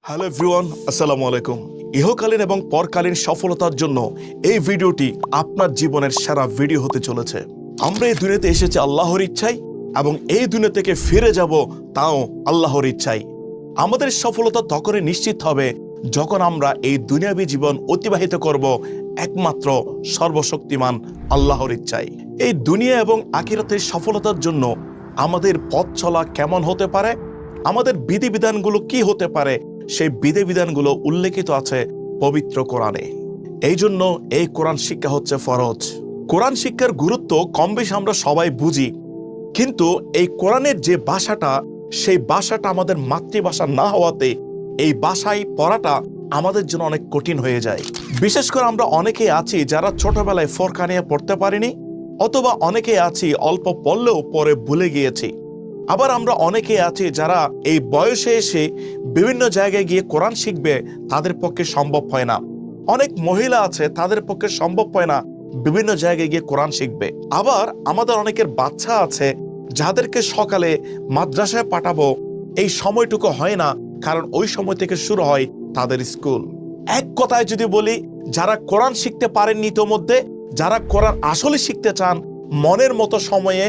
Hello everyone, আসসালামু আলাইকুম। ইহকালীন এবং পরকালীন সফলতার জন্য এই ভিডিওটি আপনার জীবনের সেরা ভিডিও হতে চলেছে। আমরা এই দুনিয়াতে এসেছি আল্লাহর ইচ্ছায় এবং এই দুনিয়া থেকে ফিরে যাব তাও আল্লাহর ইচ্ছায়। আমাদের সফলতা তখনই নিশ্চিত হবে যখন আমরা এই দুনিয়াবী জীবন অতিবাহিত করব একমাত্র সর্বশক্তিমান আল্লাহর ইচ্ছায়। এই দুনিয়া এবং আখিরাতের সফলতার জন্য আমাদের পথ চলা কেমন হতে পারে, আমাদের বিধিবিধানগুলো কি হতে পারে, সেই বিধিবিধানগুলো উল্লেখিত আছে পবিত্র কোরআনে। এই জন্য এই কোরআন শিক্ষা হচ্ছে ফরজ। কোরআন শিক্ষার গুরুত্ব কম বেশি আমরা সবাই বুঝি, কিন্তু এই কোরআনের যে ভাষাটা, সেই ভাষাটা আমাদের মাতৃভাষা না হওয়াতে এই ভাষায় পড়াটা আমাদের জন্য অনেক কঠিন হয়ে যায়। বিশেষ করে আমরা অনেকেই আছি যারা ছোটবেলায় ফরকা নিয়ে পড়তে পারিনি, অথবা অনেকেই আছি অল্প পড়লেও পরে ভুলে গিয়েছি। আবার আমরা অনেকেই আছি যারা এই বয়সে এসে বিভিন্ন জায়গায় গিয়ে কোরআন শিখবে, তাদের পক্ষে সম্ভব হয় না। অনেক মহিলা আছে, তাদের পক্ষে সম্ভব হয় না বিভিন্ন জায়গায় গিয়ে কোরআন শিখবে। আবার আমাদের অনেকের বাচ্চা আছে যাদেরকে সকালে মাদ্রাসায় পাঠাবো, এই সময়টুকু হয় না, কারণ ওই সময় থেকে শুরু হয় তাদের স্কুল। এক কথায় যদি বলি, যারা কোরআন শিখতে পারেননি ইতোমধ্যে, যারা কোরআন আসলে শিখতে চান মনের মতো সময়ে,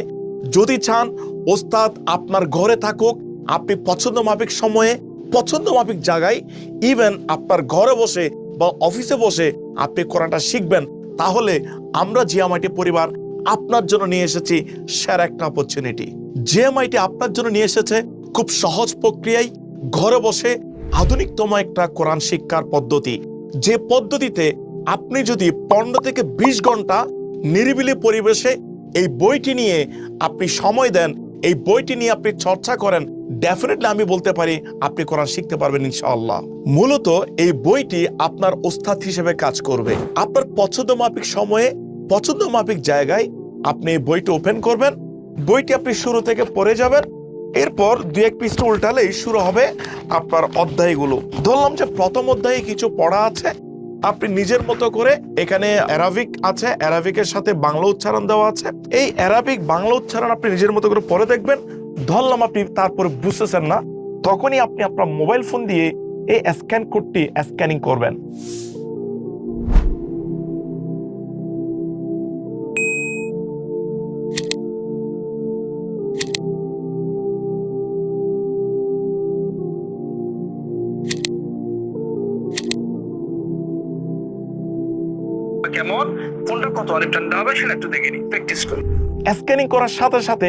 যদি চান ওস্তাদ আপনার ঘরে থাকুক, আপনি পছন্দ মাফিক সময়ে পছন্দ মাফিক জায়গায়, ইভেন আপনার ঘরে বসে বা অফিসে বসে আপনি কোরআনটা শিখবেন, তাহলে আমরা জিএমআইটি পরিবার আপনার জন্য নিয়ে এসেছি সেরা একটা অপরচুনিটি। জিএমআইটি আপনার জন্য নিয়ে এসেছে খুব সহজ প্রক্রিয়ায় ঘরে বসে আধুনিকতম একটা কোরআন শিক্ষার পদ্ধতি, যে পদ্ধতিতে আপনি যদি 15 থেকে 20 ঘন্টা নিরিবিলি পরিবেশে এই বইটি নিয়ে আপনি সময় দেন, এই বইটি নিয়ে আপনি চর্চা করেন, ডেফিনেটলি আমি বলতে পারি আপনি কোরআন শিখতে পারবেন ইনশাআল্লাহ। মূলত এই বইটি আপনার ওস্তাদ হিসেবে কাজ করবে। আপনার পছন্দ মাফিক সময়ে পছন্দ মাফিক জায়গায় আপনি এই বইটি ওপেন করবেন, বইটি আপনি শুরু থেকে পড়ে যাবেন, এরপর 2-1 পৃষ্ঠা উল্টালেই শুরু হবে আপনার অধ্যায়গুলো। ধরলাম যে প্রথম অধ্যায়ে কিছু পড়া আছে, আপনি নিজের মতো করে, এখানে অ্যারাবিক আছে, অ্যারাবিকের সাথে বাংলা উচ্চারণ দেওয়া আছে, এই অ্যারাবিক বাংলা উচ্চারণ আপনি নিজের মতো করে পড়ে দেখবেন। ধরলাম আপনি তারপরে বুঝতেছেন না, তখনই আপনি আপনার মোবাইল ফোন দিয়ে এই স্ক্যান কোডটি স্ক্যানিং করবেন। কেমন, কোনটা কত আলিফ ঠান্ডা হবে সেটা একটু দেখে নি, প্র্যাকটিস করি। স্ক্যানিং করার সাথে সাথে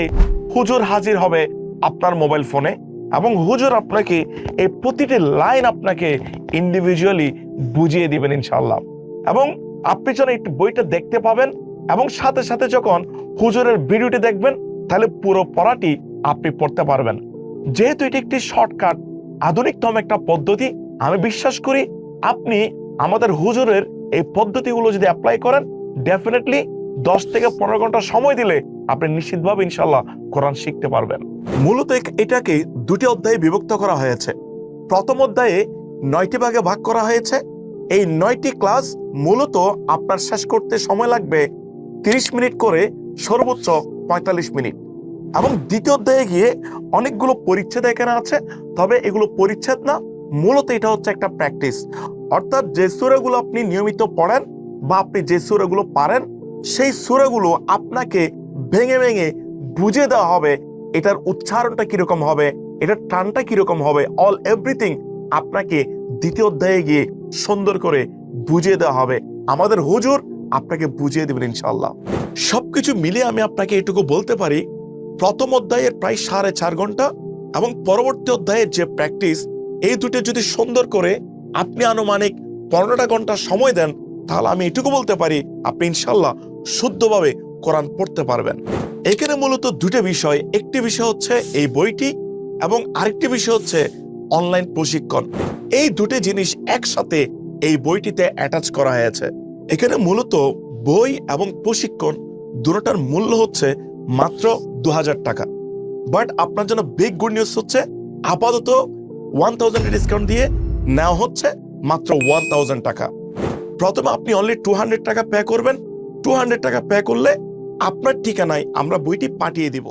হুজুর হাজির হবে আপনার মোবাইল ফোনে, এবং হুজুর আপনাকে এই প্রতিটি লাইন আপনাকে ইন্ডিভিজুয়ালি বুঝিয়ে দিবেন ইনশাআল্লাহ। এবং আপনি যখন এই বইটা দেখতে পাবেন এবং সাথে সাথে যখন হুজুরের ভিডিওটি দেখবেন, তাহলে পুরো পড়াটি আপনি পড়তে পারবেন। যেহেতু এটি একটি শর্টকাট আধুনিকতম একটা পদ্ধতি, আমি বিশ্বাস করি আপনি আমাদের হুজুরের এই পদ্ধতিগুলো যদি অ্যাপ্লাই করেন, ডেফিনেটলি 10 থেকে 15 ঘন্টা সময় দিলে আপনি নিশ্চিতভাবে ইনশাআল্লাহ কোরআন শিখতে পারবেন। মূলত এটাকে 2টি অধ্যায়ে বিভক্ত করা হয়েছে। প্রথম অধ্যায়ে 9টি ভাগে ভাগ করা হয়েছে। এই 9টি ক্লাস মূলত আপনার শেষ করতে সময় লাগবে 30 মিনিট করে, সর্বোচ্চ 45 মিনিট। এবং দ্বিতীয় অধ্যায়ে গিয়ে অনেকগুলো পরিচ্ছেদ এখানে আছে, তবে এগুলো পরিচ্ছেদ না, মূলত এটা হচ্ছে একটা প্র্যাকটিস। অর্থাৎ যে সূরাগুলো আপনি নিয়মিত পড়েন বা আপনি যে সূরাগুলো পারেন, সেই সূরাগুলো আপনাকে ভেঙে ভেঙে বুঝিয়ে দেওয়া হবে, এটার উচ্চারণটা কিরকম হবে, এটার টানটা কিরকম হবে, অল এভরিথিং আপনাকে দ্বিতীয় অধ্যায়ে গিয়ে সুন্দর করে বুঝিয়ে দেওয়া হবে। আমাদের হুজুর আপনাকে বুঝিয়ে দেবেন ইনশাআল্লাহ। সবকিছু মিলিয়ে আমি আপনাকে এটুকু বলতে পারি, প্রথম অধ্যায়ের প্রায় 4.5 ঘন্টা এবং পরবর্তী অধ্যায়ের যে প্র্যাকটিস, এই দুটো যদি সুন্দর করে আপনি আনুমানিক 15টা ঘন্টা সময় দেন, তাহলে আমি এটুকু বলতে পারি আপনি ইনশাআল্লাহ শুদ্ধভাবে কোরআন পড়তে পারবেন। এখানে মূলত 2টা বিষয়, একটি বিষয় হচ্ছে এই বইটি এবং আরেকটি বিষয় হচ্ছে অনলাইন প্রশিক্ষণ। এই 2টি জিনিস একসাথে এই বইটিতে অ্যাটাচ করা হয়েছে। এখানে মূলত বই এবং প্রশিক্ষণ দুটোটার মূল্য হচ্ছে মাত্র 2000 টাকা। বাট আপনার জন্য বিগ গুড নিউজ হচ্ছে, আপাতত 1000 ডিসকাউন্ট দিয়ে নেওয়া হচ্ছে মাত্র 1000 টাকা। প্রথমে আপনি অনলি 200 টাকা পে করবেন। 200 টাকা পে করলে আপনার ঠিকানায় আমরা বইটি পাঠিয়ে দিব।